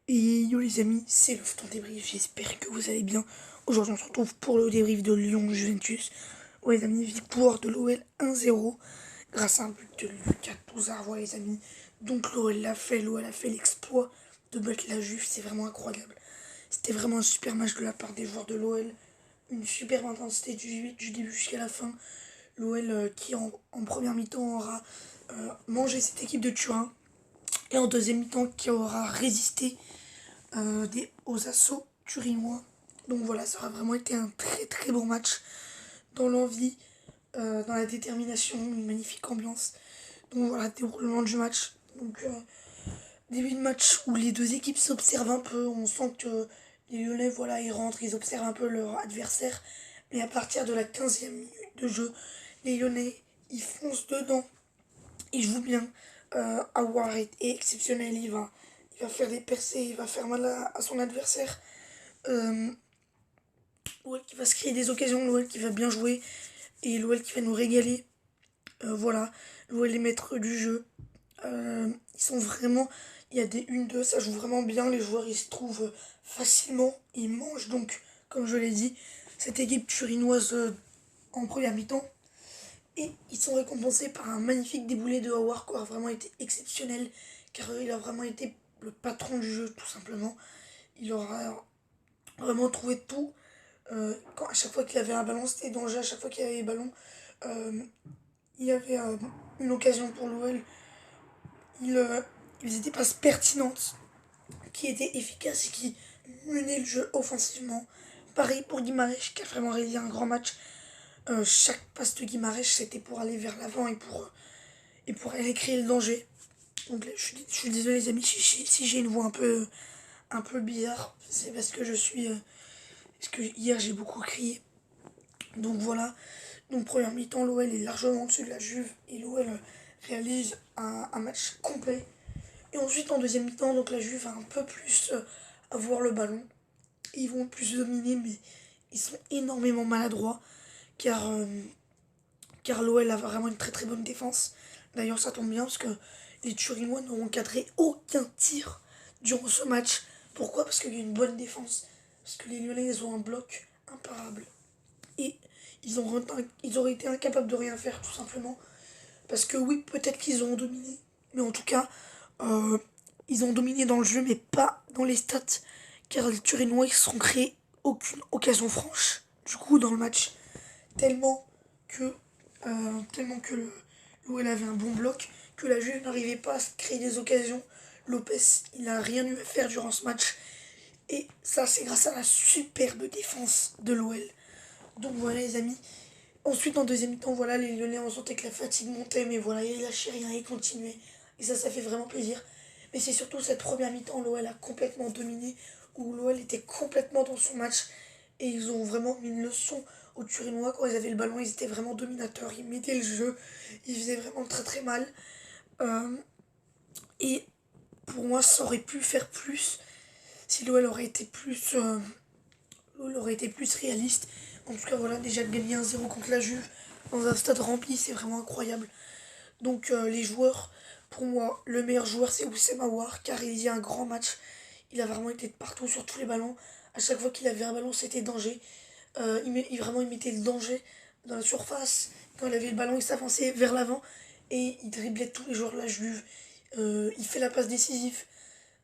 Et yo les amis, c'est le temps débrief, j'espère que vous allez bien. Aujourd'hui on se retrouve pour le débrief de Lyon-Juventus. Ouais les amis, victoire de l'OL 1-0 grâce à un but de Lucas Touzard, ouais les amis. Donc l'OL a fait l'exploit de battre la Juve, c'est vraiment incroyable. C'était vraiment un super match de la part des joueurs de l'OL. Une superbe intensité du début jusqu'à la fin. L'OL qui en première mi-temps aura mangé cette équipe de Turin. Et en deuxième mi-temps qui aura résisté aux assauts turinois. Donc voilà, ça aura vraiment été un très très bon match dans l'envie, dans la détermination, une magnifique ambiance. Donc voilà, déroulement du match. Donc début de match où les deux équipes s'observent un peu, on sent que les Lyonnais, voilà, ils rentrent, ils observent un peu leur adversaire. Mais à partir de la 15e minute de jeu, les Lyonnais, ils foncent dedans, ils jouent bien. Aouar est exceptionnel, il va faire des percées, il va faire mal à son adversaire. Euh, L'OL qui va se créer des occasions, l'OL qui va bien jouer et l'OL qui va nous régaler. Voilà, l'OL les maîtres du jeu. Ils sont vraiment. Il y a des 1-2, ça joue vraiment bien. Les joueurs ils se trouvent facilement. Ils mangent donc, comme je l'ai dit, cette équipe turinoise en première mi-temps. Et ils sont récompensés par un magnifique déboulé de Howard qui a vraiment été exceptionnel. Car il a vraiment été le patron du jeu, tout simplement. Il aura vraiment trouvé tout. À chaque fois qu'il avait un ballon, c'était danger. À chaque fois qu'il y avait des ballons, euh, il y avait une occasion pour l'OL. Il, il faisait des passes pertinentes qui étaient efficaces et qui menaient le jeu offensivement. Pareil pour Guimarães qui a vraiment réalisé un grand match. Chaque passe de Guimarães c'était pour aller vers l'avant et pour aller créer le danger. Donc là, je suis désolé les amis si j'ai une voix un peu bizarre. C'est parce que parce que hier j'ai beaucoup crié. Donc voilà. Donc première mi-temps, l'OL est largement au-dessus de la Juve et l'OL réalise un match complet. Et ensuite en deuxième mi-temps, donc la Juve va un peu plus avoir le ballon. Ils vont plus dominer, mais ils sont énormément maladroits car, car l'OL a vraiment une très très bonne défense. D'ailleurs ça tombe bien parce que les Turinois n'auront cadré aucun tir durant ce match. Pourquoi? Parce qu'il y a une bonne défense. Parce que les Lyonnais ils ont un bloc imparable. Et ils auraient été incapables de rien faire tout simplement. Parce que oui, peut-être qu'ils ont dominé. Mais en tout cas, euh, ils ont dominé dans le jeu, mais pas dans les stats. Car les Turinois, ils se sont créés aucune occasion franche. Du coup, dans le match, tellement que, tellement que l'OL avait un bon bloc, que la Juve n'arrivait pas à se créer des occasions. Lopez, il n'a rien eu à faire durant ce match. Et ça, c'est grâce à la superbe défense de l'OL. Donc voilà les amis. Ensuite en deuxième mi-temps, voilà, les Lyonnais on sentait que la fatigue montait, mais voilà, ils lâchaient rien, ils continuaient. Et ça fait vraiment plaisir. Mais c'est surtout cette première mi-temps, l'OL a complètement dominé, où l'OL était complètement dans son match. Et ils ont vraiment mis une leçon aux Turinois quand ils avaient le ballon, ils étaient vraiment dominateurs, ils mettaient le jeu, ils faisaient vraiment très très mal. Euh, et pour moi, ça aurait pu faire plus si l'OL aurait été l'OL aurait été plus réaliste. En tout cas, voilà, déjà de gagner 1-0 contre la Juve dans un stade rempli, c'est vraiment incroyable. Donc, les joueurs, pour moi, le meilleur joueur, c'est Oussem Aouar, car il y a un grand match. Il a vraiment été de partout sur tous les ballons. À chaque fois qu'il avait un ballon, c'était danger. Vraiment, il mettait le danger dans la surface. Quand il avait le ballon, il s'avançait vers l'avant et il driblait tous les joueurs de la Juve. Il fait la passe décisive.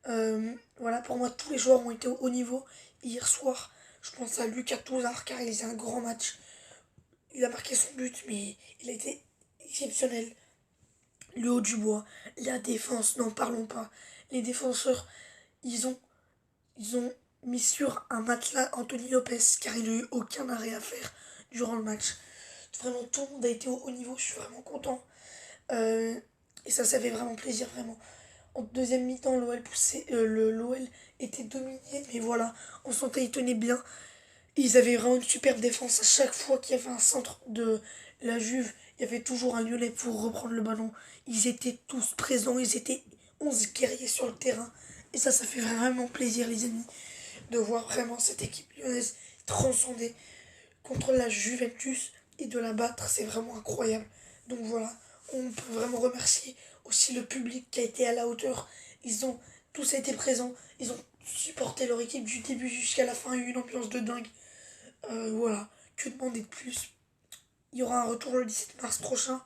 Voilà, pour moi, tous les joueurs ont été au haut niveau. Hier soir, je pense à Lucas Touzard car il faisait un grand match. Il a marqué son but, mais il a été exceptionnel. Le haut du bois, la défense, n'en parlons pas. Les défenseurs, ils ont, ils ont mis sur un matelas Anthony Lopez car il n'a eu aucun arrêt à faire durant le match. Vraiment, tout le monde a été au haut niveau, je suis vraiment content. Euh, et ça fait vraiment plaisir, vraiment. En deuxième mi-temps, l'OL était dominé, mais voilà, on sentait ils tenaient bien. Ils avaient vraiment une superbe défense. À chaque fois qu'il y avait un centre de la Juve, il y avait toujours un Lyonnais pour reprendre le ballon. Ils étaient tous présents, ils étaient 11 guerriers sur le terrain. Et ça fait vraiment plaisir, les amis, de voir vraiment cette équipe lyonnaise transcender contre la Juventus et de la battre. C'est vraiment incroyable. Donc voilà, on peut vraiment remercier aussi le public qui a été à la hauteur. Ils ont tous été présents, ils ont supporté leur équipe du début jusqu'à la fin, il y a eu une ambiance de dingue. Voilà, que demander de plus? Il y aura un retour le 17 mars prochain.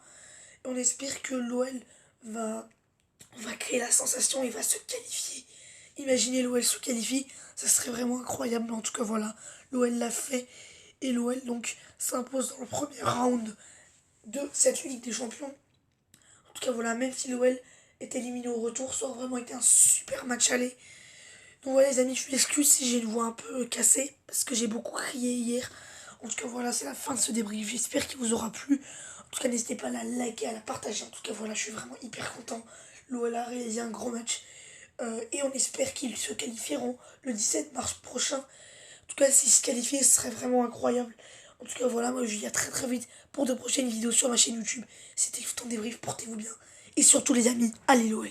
Et on espère que l'OL va, va créer la sensation et va se qualifier. Imaginez l'OL se qualifie, ça serait vraiment incroyable. En tout cas, voilà, l'OL l'a fait. Et l'OL donc s'impose dans le premier round de cette Ligue des Champions. En tout cas, voilà, même si l'OL est éliminé au retour, ça aurait vraiment été un super match aller. Donc voilà les amis, je m'excuse si j'ai une voix un peu cassée, parce que j'ai beaucoup crié hier. En tout cas voilà, c'est la fin de ce débrief, j'espère qu'il vous aura plu. En tout cas n'hésitez pas à la liker, à la partager. En tout cas voilà, je suis vraiment hyper content. L'OL a réalisé un gros match. Et on espère qu'ils se qualifieront le 17 mars prochain. En tout cas s'ils se qualifient, ce serait vraiment incroyable. En tout cas voilà, moi je vous dis à très très vite pour de prochaines vidéos sur ma chaîne YouTube. C'était le temps débrief, portez-vous bien. Et surtout les amis, allez l'OL.